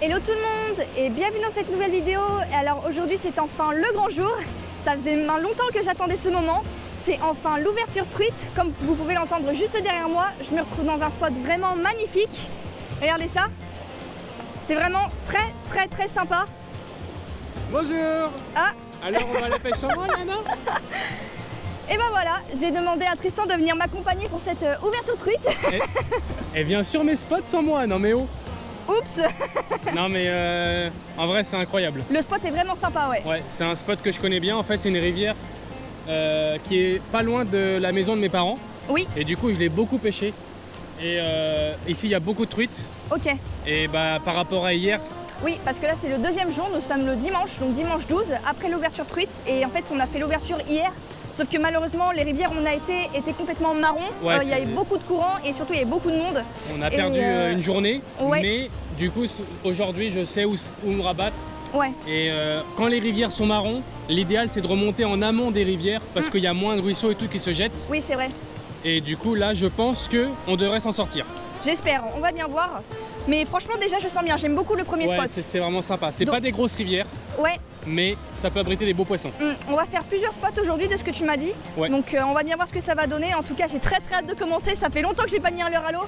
Hello tout le monde et bienvenue dans cette nouvelle vidéo. Et alors aujourd'hui c'est enfin le grand jour. Ça faisait longtemps que j'attendais ce moment. C'est enfin l'ouverture truite. Comme vous pouvez l'entendre juste derrière moi, je me retrouve dans un spot vraiment magnifique. Regardez ça. C'est vraiment très sympa. Bonjour. Ah. Alors on va à la pêche en moi, Nana? Et ben voilà, j'ai demandé à Tristan de venir m'accompagner pour cette ouverture truite. Elle vient sur mes spots sans moi, non mais oh. Oups. Non mais en vrai c'est incroyable. Le spot est vraiment sympa, ouais. Ouais, c'est un spot que je connais bien. En fait c'est une rivière qui est pas loin de la maison de mes parents. Oui. Et du coup je l'ai beaucoup pêché. Et ici il y a beaucoup de truites. Ok. Et bah par rapport à hier. Oui, parce que là c'est le deuxième jour, nous sommes le dimanche, donc dimanche 12, après l'ouverture truite. Et en fait on a fait l'ouverture hier. Sauf que malheureusement, les rivières où on a été étaient complètement marron. Ouais, il y avait beaucoup de courant et surtout il y avait beaucoup de monde. On a perdu une journée, ouais. Mais du coup aujourd'hui je sais où me rabattre. Ouais. Et quand les rivières sont marron, l'idéal c'est de remonter en amont des rivières parce qu'il y a moins de ruisseaux et tout qui se jettent. Oui, c'est vrai. Et du coup là je pense qu'on devrait s'en sortir. J'espère, on va bien voir. Mais franchement déjà je sens bien, j'aime beaucoup le premier spot. C'est vraiment sympa, c'est pas des grosses rivières. Ouais. Mais ça peut abriter des beaux poissons. On va faire plusieurs spots aujourd'hui de ce que tu m'as dit. Ouais. Donc on va bien voir ce que ça va donner. En tout cas j'ai très hâte de commencer, ça fait longtemps que j'ai pas mis un leurre à l'eau.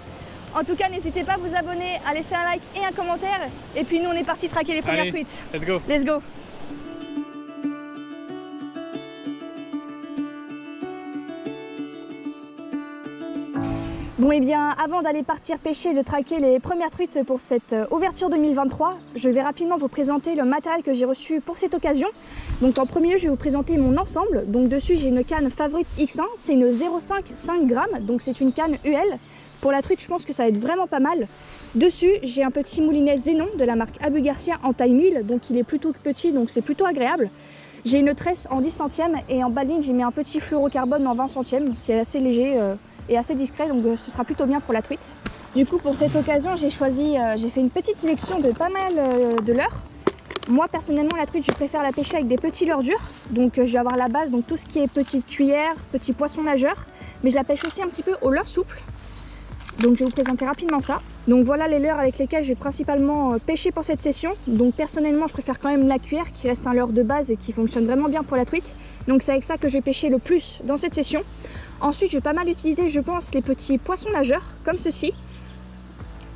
En tout cas n'hésitez pas à vous abonner, à laisser un like et un commentaire. Et puis nous on est parti traquer les premières truites. Let's go. Let's go. Bon et bien avant d'aller partir pêcher et de traquer les premières truites pour cette ouverture 2023, je vais rapidement vous présenter le matériel que j'ai reçu pour cette occasion. Donc en premier lieu je vais vous présenter mon ensemble. Donc dessus j'ai une canne Favorite X1, c'est une 0,5 5 grammes, donc c'est une canne UL. Pour la truite je pense que ça va être vraiment pas mal. Dessus j'ai un petit moulinet Zenon de la marque Abu Garcia en taille 1000, donc il est plutôt petit donc c'est plutôt agréable. J'ai une tresse en 10 centièmes et en baline j'ai mis un petit fluorocarbone en 20 centièmes, c'est assez léger. Et assez discret, donc ce sera plutôt bien pour la truite. Du coup pour cette occasion j'ai fait une petite sélection de pas mal de leurres. Moi personnellement la truite je préfère la pêcher avec des petits leurres durs, donc je vais avoir la base, donc tout ce qui est petite cuillère, petit poisson nageur, mais je la pêche aussi un petit peu au leurre souple. Donc je vais vous présenter rapidement ça. Donc voilà les leurres avec lesquels je vais principalement pêcher pour cette session. Donc personnellement je préfère quand même la cuillère qui reste un leurre de base et qui fonctionne vraiment bien pour la truite. Donc c'est avec ça que je vais pêcher le plus dans cette session. Ensuite je vais pas mal utiliser je pense les petits poissons nageurs comme ceci.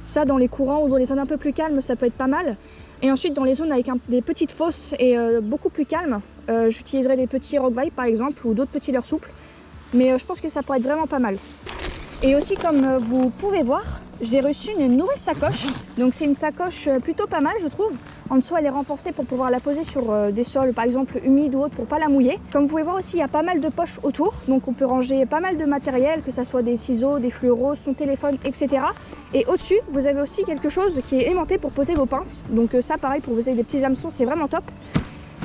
Ça dans les courants ou dans les zones un peu plus calmes ça peut être pas mal. Et ensuite dans les zones avec des petites fosses et beaucoup plus calmes, j'utiliserai des petits rockville par exemple ou d'autres petits leurres souples. Mais je pense que ça pourrait être vraiment pas mal. Et aussi comme vous pouvez voir, j'ai reçu une nouvelle sacoche. Donc c'est une sacoche plutôt pas mal je trouve. En dessous elle est renforcée pour pouvoir la poser sur des sols par exemple humides ou autres pour pas la mouiller. Comme vous pouvez voir aussi il y a pas mal de poches autour. Donc on peut ranger pas mal de matériel, que ce soit des ciseaux, des fluoros, son téléphone, etc. Et au-dessus vous avez aussi quelque chose qui est aimanté pour poser vos pinces. Donc ça pareil pour poser des petits hameçons c'est vraiment top.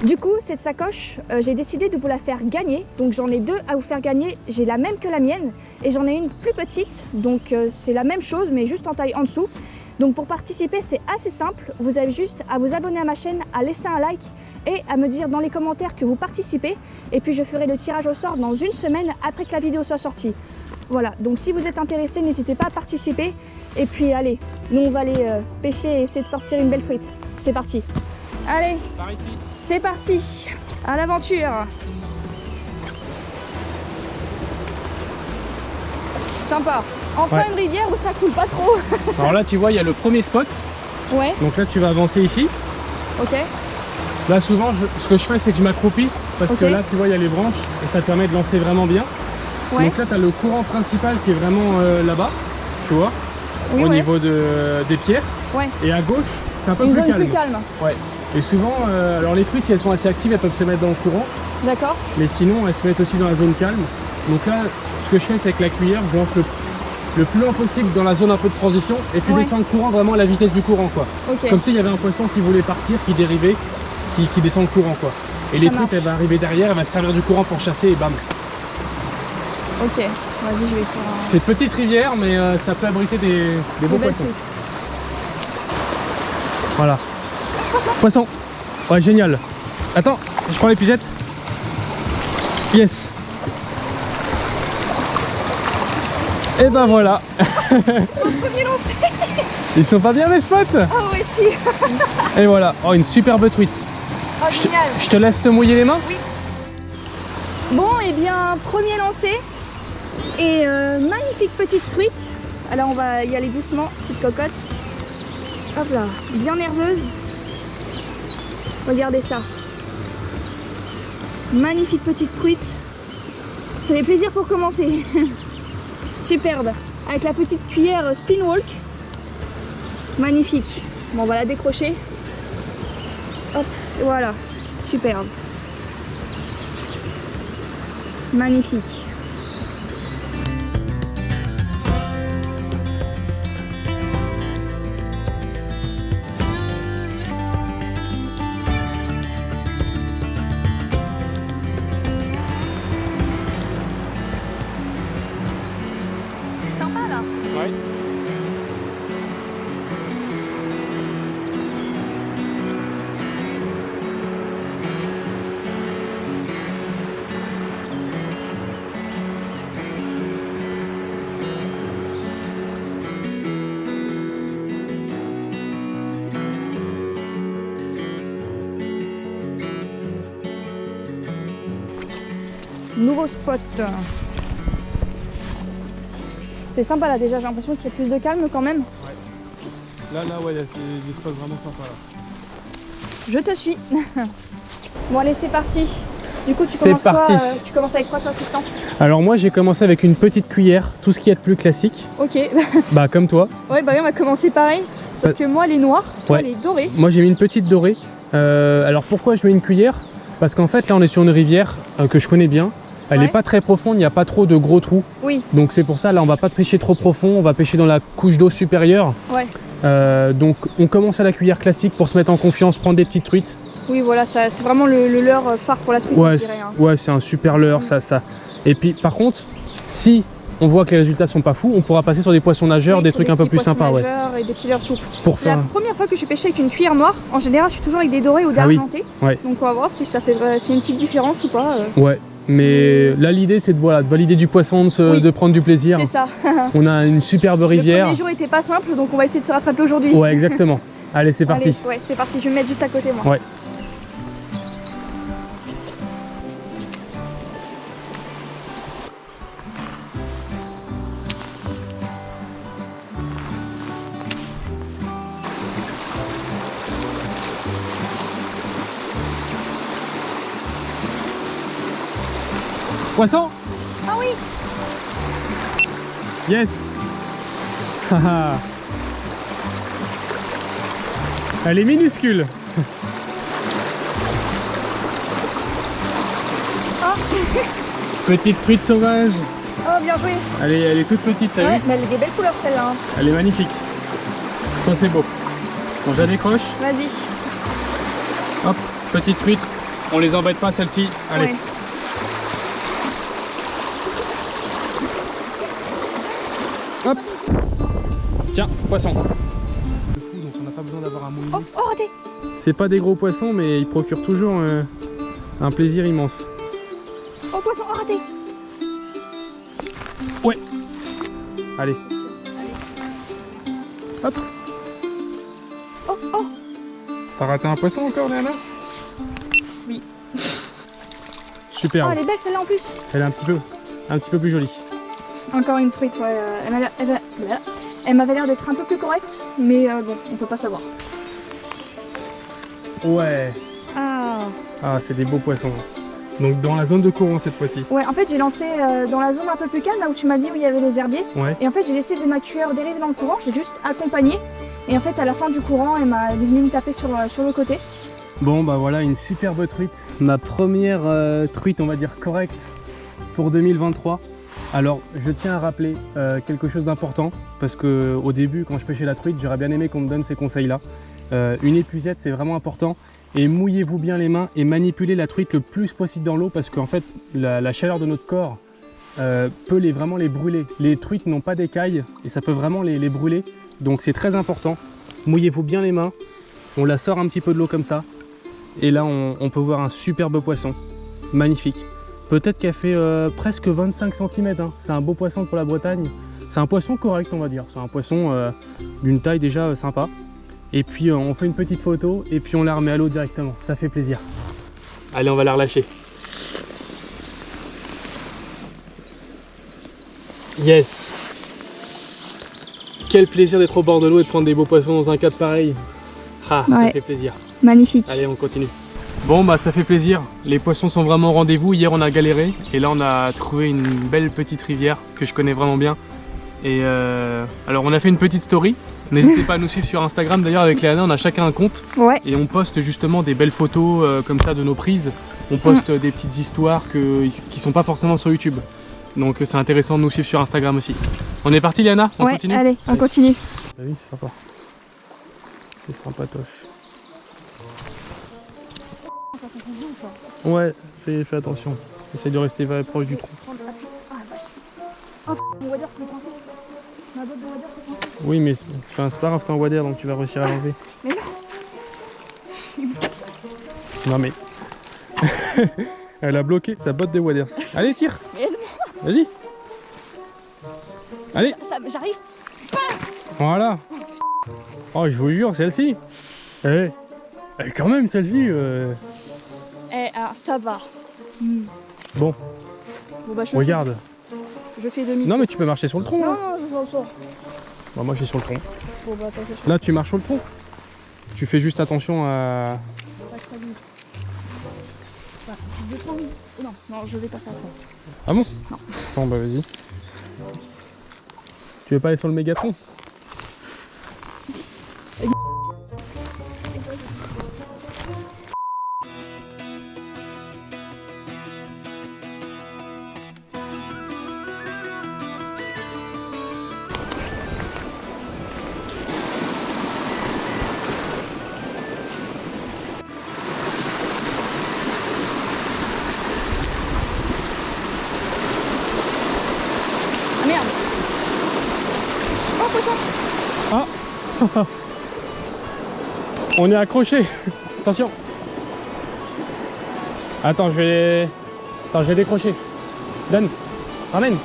Du coup, cette sacoche, j'ai décidé de vous la faire gagner. Donc j'en ai deux à vous faire gagner. J'ai la même que la mienne et j'en ai une plus petite. Donc c'est la même chose mais juste en taille en dessous. Donc pour participer, c'est assez simple. Vous avez juste à vous abonner à ma chaîne, à laisser un like et à me dire dans les commentaires que vous participez. Et puis je ferai le tirage au sort dans une semaine après que la vidéo soit sortie. Voilà, donc si vous êtes intéressé, n'hésitez pas à participer. Et puis allez, nous on va aller pêcher et essayer de sortir une belle truite. C'est parti. Allez, c'est parti, à l'aventure. Sympa. Enfin une rivière où ça coule pas trop. Alors là tu vois il y a le premier spot. Ouais. Donc là tu vas avancer ici. Ok. Là souvent ce que je fais c'est que je m'accroupis parce que là tu vois il y a les branches et ça te permet de lancer vraiment bien. Ouais. Donc là tu as le courant principal qui est vraiment là-bas, tu vois, au niveau des pierres. Ouais. Et à gauche c'est un peu plus calme. Ouais. Et souvent, alors les truites si elles sont assez actives elles peuvent se mettre dans le courant. D'accord. Mais sinon elles se mettent aussi dans la zone calme. Donc là ce que je fais c'est avec la cuillère je lance le plus loin possible dans la zone un peu de transition et tu descends le courant vraiment à la vitesse du courant quoi. Okay. Comme s'il y avait un poisson qui voulait partir, qui dérivait, qui descend le courant quoi. Et les truites elle va arriver derrière, elle va se servir du courant pour chasser et bam. Ok, vas-y je vais faire un... C'est une petite rivière mais ça peut abriter des beaux poissons. Truites. Voilà. Poisson. Ouais génial. Attends, je prends l'épuisette. Yes. Et ben voilà. Mon premier lancé. Ils sont pas bien mes spots? Oh ouais, si. Et voilà, oh une superbe truite. Oh, génial. Je te laisse te mouiller les mains? Oui. Bon, et bien, premier lancé. Et magnifique petite truite. Alors on va y aller doucement, petite cocotte. Hop là, bien nerveuse. Regardez ça. Magnifique petite truite. Ça fait plaisir pour commencer. Superbe. Avec la petite cuillère spin walk. Magnifique. Bon, on va la décrocher. Hop, voilà. Superbe. Magnifique. Sympa là. Ouais. Nouveau spot. C'est sympa là déjà, j'ai l'impression qu'il y a plus de calme quand même. Ouais. Là, ouais, il y a des spots vraiment sympas là. Je te suis. Bon allez, c'est parti. Du coup, tu C'est commences parti. quoi, tu commences avec quoi toi, Tristan? Alors moi j'ai commencé avec une petite cuillère, tout ce qui est de plus classique. Ok. Bah comme toi. Ouais, bah oui, on va commencer pareil. Sauf que moi, les noirs, toi, Ouais. les dorés. Moi j'ai mis une petite dorée. Alors pourquoi je mets une cuillère? Parce qu'en fait là on est sur une rivière que je connais bien. Elle n'est Ouais. pas très profonde, il n'y a pas trop de gros trous. Oui, Donc c'est pour ça, là on va pas pêcher trop profond, on va pêcher dans la couche d'eau supérieure. ouais. Donc on commence à la cuillère classique pour se mettre en confiance, prendre des petites truites. Oui, voilà, c'est vraiment le leurre phare pour la truite, Ouais, je dirais. Hein. ouais, c'est un super leurre, ça. Et puis par contre, si on voit que les résultats sont pas fous, on pourra passer sur des poissons nageurs, Oui, des sur trucs des un peu petits plus poissons sympas. Ouais. nageurs et des petits leurres souples. Pour C'est la faire. première fois que je suis pêchée avec une cuillère noire. En général, je suis toujours avec des dorés ou des Ah oui. argentés. Ouais. Donc on va voir si ça fait s'il y a une petite différence ou pas. Ouais. Mais là l'idée c'est de, voilà, de valider du poisson, Oui. de prendre du plaisir. C'est ça. On a une superbe Le rivière. premier jour était pas simple, donc on va essayer de se rattraper aujourd'hui. Ouais, exactement. Allez, c'est parti. Allez, ouais, c'est parti. Je vais me mettre juste à côté, moi. Ouais. Poisson? Ah oui. Yes. Haha. Elle est minuscule. Oh, Petite truite sauvage. oh bien joué. Elle est toute petite, t'as Ouais, vu? mais elle a des belles couleurs celle-là. Hein. Elle est magnifique. Ça c'est beau. Bon, je la décroche. Vas-y. Hop, petite truite. On les embête pas celle-ci. Allez. Ouais. Hop. Tiens, poisson. Donc on n'a pas besoin d'avoir un moulinet. Oh, oh, raté. C'est pas des gros poissons, mais ils procurent toujours un plaisir immense. Oh, poisson, oh, raté. Ouais. Allez. Hop. Oh, oh. T'as raté un poisson encore, Léana? Oui. Super. Oh, elle est belle celle-là en plus. Elle est un petit peu plus jolie. Encore une truite, ouais. Elle m'avait l'air d'être un peu plus correcte, mais bon, on peut pas savoir. Ouais. Ah. Ah, c'est des beaux poissons. Donc dans la zone de courant cette fois-ci. Ouais, en fait, j'ai lancé dans la zone un peu plus calme, là où tu m'as dit où il y avait les herbiers. Ouais. Et en fait, j'ai laissé ma cuillère dériver dans le courant, j'ai juste accompagné. Et en fait, à la fin du courant, elle est venue me taper sur le côté. Bon, bah voilà, une superbe truite. Ma première truite, on va dire correcte pour 2023. Alors, je tiens à rappeler quelque chose d'important, parce que au début, quand je pêchais la truite, j'aurais bien aimé qu'on me donne ces conseils-là. Une épuisette, c'est vraiment important. Et mouillez-vous bien les mains et manipulez la truite le plus possible dans l'eau, parce qu'en fait, la chaleur de notre corps peut vraiment les brûler. Les truites n'ont pas d'écailles et ça peut vraiment les brûler. Donc c'est très important. Mouillez-vous bien les mains. On la sort un petit peu de l'eau comme ça. Et là, on peut voir un superbe poisson. Magnifique. Peut-être qu'elle fait presque 25 cm. Hein. C'est un beau poisson pour la Bretagne. C'est un poisson correct, on va dire. C'est un poisson d'une taille déjà sympa. Et puis on fait une petite photo et puis on la remet à l'eau directement. Ça fait plaisir. Allez, on va la relâcher. Yes! Quel plaisir d'être au bord de l'eau et de prendre des beaux poissons dans un cadre pareil. Ah, ouais. Ça fait plaisir. Magnifique. Allez, on continue. Bon, bah ça fait plaisir. Les poissons sont vraiment au rendez-vous. Hier, on a galéré et là, on a trouvé une belle petite rivière que je connais vraiment bien. Et alors, on a fait une petite story. N'hésitez pas à nous suivre sur Instagram. D'ailleurs, avec Léana, on a chacun un compte. Ouais. Et on poste justement des belles photos comme ça de nos prises. On poste des petites histoires qui sont pas forcément sur YouTube. Donc c'est intéressant de nous suivre sur Instagram aussi. On est parti, Léana? On continue? Allez, on continue. Oui, c'est sympa. C'est sympatoche. Ouais, fais attention. Essaye de rester proche du tronc. Oh, mon wadeur s'est coincé. Ma botte de wadeur s'est coincée. Oui, mais c'est pas grave, t'es en wadeur, donc tu vas réussir à l'enlever. Mais non. Non mais... Elle a bloqué sa botte de waders. Allez, tire. Vas-y. Allez. J'arrive. Voilà. Oh, je vous jure, celle-ci. Eh, quand même, celle-ci. Alors, ça va. Bon, bah, regarde. Je fais demi. Non, mais tu peux marcher sur le tronc. Non, Hein. non, je vois ça. Bah, moi, je suis sur le tronc. Bon, bah, attends, je Là, tu marches sur le tronc. Tu fais juste attention à... pas que ça glisse. Enfin, je descends. Non, non, je vais pas faire ça. Ah bon? Non. Bon, bah, vas-y. Tu veux pas aller sur le Mégatron? Ah merde. Oh, poisson. Ah. On est accroché. Attention. Attends, je vais décrocher. Donne. Ramène.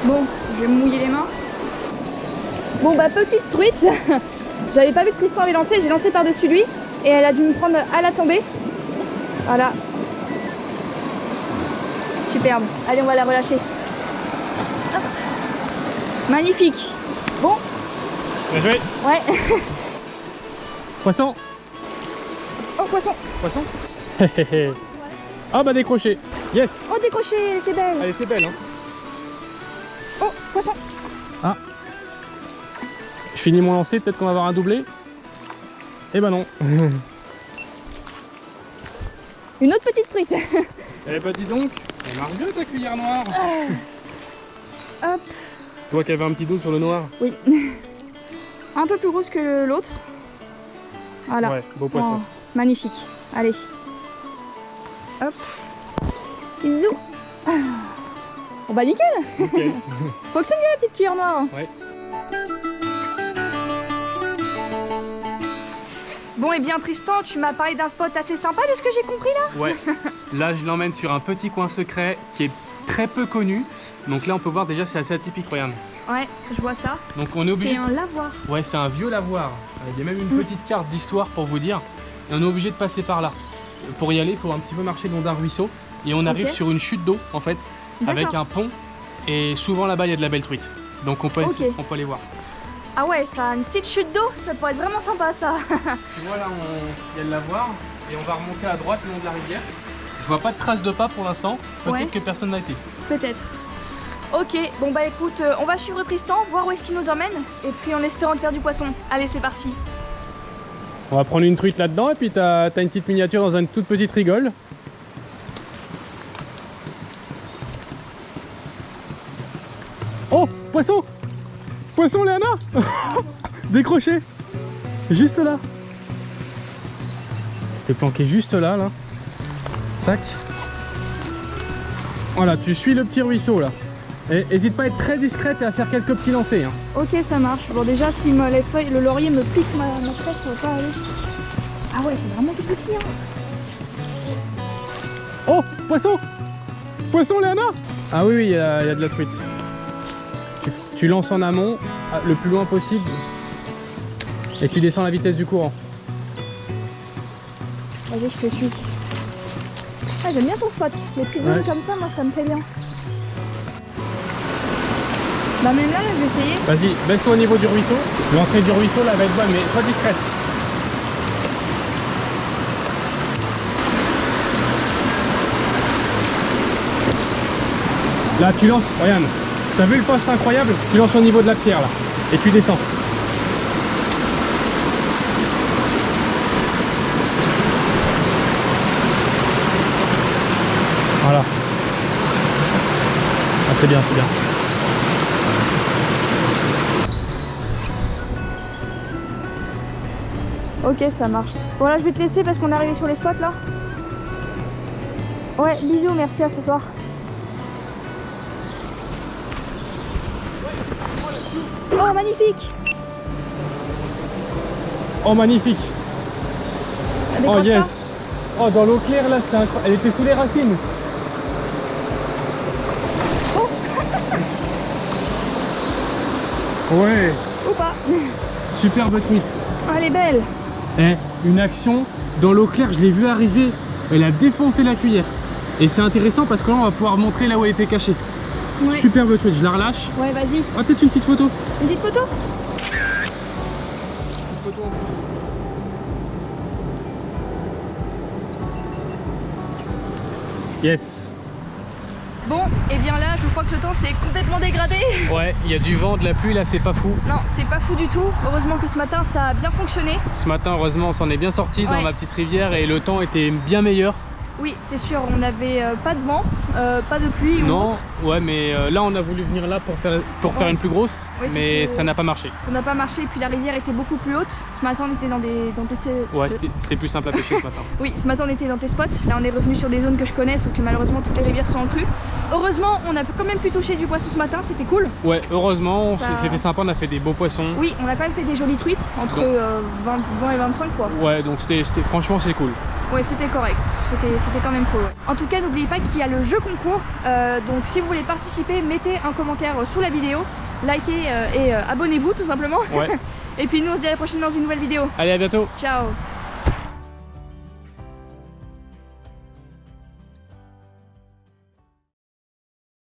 Bon, je vais me mouiller les mains. Bon, bah, petite truite. J'avais pas vu que Tristan avait lancé, j'ai lancé par-dessus lui. Et elle a dû me prendre à la tombée. Voilà. Superbe. Allez, on va la relâcher. Hop. Magnifique. Bon. Bien joué. Ouais. Poisson. Oh, poisson. Poisson. Ah bah décroché. Yes. Oh, décroché, elle était belle. Elle était belle, hein. Oh, poisson. Ah. Je finis mon lancer, peut-être qu'on va avoir un doublé. Eh ben non. Une autre petite truite. Eh bah dis donc, elle marche bien ta cuillère noire. Hop. Toi qui avais un petit dos sur le noir. Oui. Un peu plus grosse que l'autre. Voilà. Ouais, beau poisson. Oh, magnifique. Allez. Hop. Bisous. Bon bah nickel. Nickel. Fonctionne bien la petite cuillère noire. Ouais. Bon et bien Tristan, tu m'as parlé d'un spot assez sympa de ce que j'ai compris là. Ouais. Là je l'emmène sur un petit coin secret qui est très peu connu. Donc là on peut voir déjà c'est assez atypique, regarde. Ouais, je vois ça. Donc on est obligé. C'est un lavoir. Ouais, c'est un vieux lavoir. Il y a même une petite carte d'histoire pour vous dire. Et on est obligé de passer par là. Pour y aller, il faut un petit peu marcher le long d'un ruisseau. Et on arrive sur une chute d'eau en fait, avec un pont. Et souvent là-bas il y a de la belle truite. Donc on peut, on peut aller voir. Ah ouais, ça a une petite chute d'eau, ça pourrait être vraiment sympa ça. Tu vois là, il y a le lavoir. Et on va remonter à droite le long de la rivière. Je vois pas de traces de pas pour l'instant. Peut-être que personne n'a été. Peut-être. Ok, bon bah écoute, on va suivre Tristan, voir où est-ce qu'il nous emmène. Et puis en espérant de faire du poisson. Allez, c'est parti. On va prendre une truite là-dedans et puis t'as une petite miniature dans une toute petite rigole. Oh, poisson! Poisson, Léana! Décroché! Juste là. T'es planqué juste là, là. Tac. Voilà, tu suis le petit ruisseau là. Et n'hésite pas à être très discrète et à faire quelques petits lancers. Hein. Ok, ça marche. Bon, déjà, si les feuilles, le laurier me pique ma tresse, ça va pas aller. Ah ouais, c'est vraiment tout petit. Hein. Oh! Poisson! Poisson, Léana! Ah oui, il y a de la truite. Tu lances en amont, le plus loin possible, et tu descends la vitesse du courant. Vas-y, je te suis. Ah, j'aime bien ton spot. Les petites zones comme ça, moi, ça me plaît bien. Bah même là, je vais essayer. Vas-y, baisse-toi au niveau du ruisseau. L'entrée du ruisseau, là, va être bonne, mais sois discrète. Là, tu lances, regarde. T'as vu le poste incroyable? Tu lances au niveau de la pierre, là. Et tu descends. Voilà. Ah, c'est bien, c'est bien. Ok, ça marche. Bon là, je vais te laisser parce qu'on est arrivé sur les spots là. Ouais, bisous, merci, à ce soir. Oh, magnifique! Oh, magnifique! Oh, yes! Oh, dans l'eau claire là, c'était incroyable. Elle était sous les racines. Oh! Ouais! Ou pas? Superbe truite. Oh, elle est belle! Eh, une action dans l'eau claire, je l'ai vue arriver. Elle a défoncé la cuillère. Et c'est intéressant parce que là, on va pouvoir montrer là où elle était cachée. Ouais. Superbe truite, je la relâche. Ouais, vas-y. Ah, peut-être une petite photo. Une petite photo? Une photo en plus. Yes. Bon, et bien là, je crois que le temps s'est complètement dégradé. Ouais, il y a du vent, de la pluie, là, c'est pas fou. Non, c'est pas fou du tout. Heureusement que ce matin, ça a bien fonctionné. Ce matin, heureusement, on s'en est bien sorti dans ma petite rivière et le temps était bien meilleur. Oui, c'est sûr, on n'avait pas de vent, pas de pluie ou autre. Ouais, mais là on a voulu venir là pour faire une plus grosse, mais ça n'a pas marché. Ça n'a pas marché, et puis la rivière était beaucoup plus haute. Ce matin on était dans des... Ouais, c'était plus simple à pêcher ce matin. Oui, ce matin on était dans tes spots. Là on est revenu sur des zones que je connais, sauf que malheureusement toutes les rivières sont en crue. Heureusement, on a quand même pu toucher du poisson ce matin, c'était cool. Ouais, heureusement, c'était sympa, on a fait des beaux poissons. Oui, on a quand même fait des jolies truites, entre 20 et 25 quoi. Ouais, donc franchement c'est cool. Ouais, c'était correct, c'était quand même cool. Ouais. En tout cas, n'oubliez pas qu'il y a le jeu concours, donc si vous voulez participer, mettez un commentaire sous la vidéo, likez et abonnez-vous tout simplement. Ouais. Et puis nous on se dit à la prochaine dans une nouvelle vidéo. Allez, à bientôt. Ciao.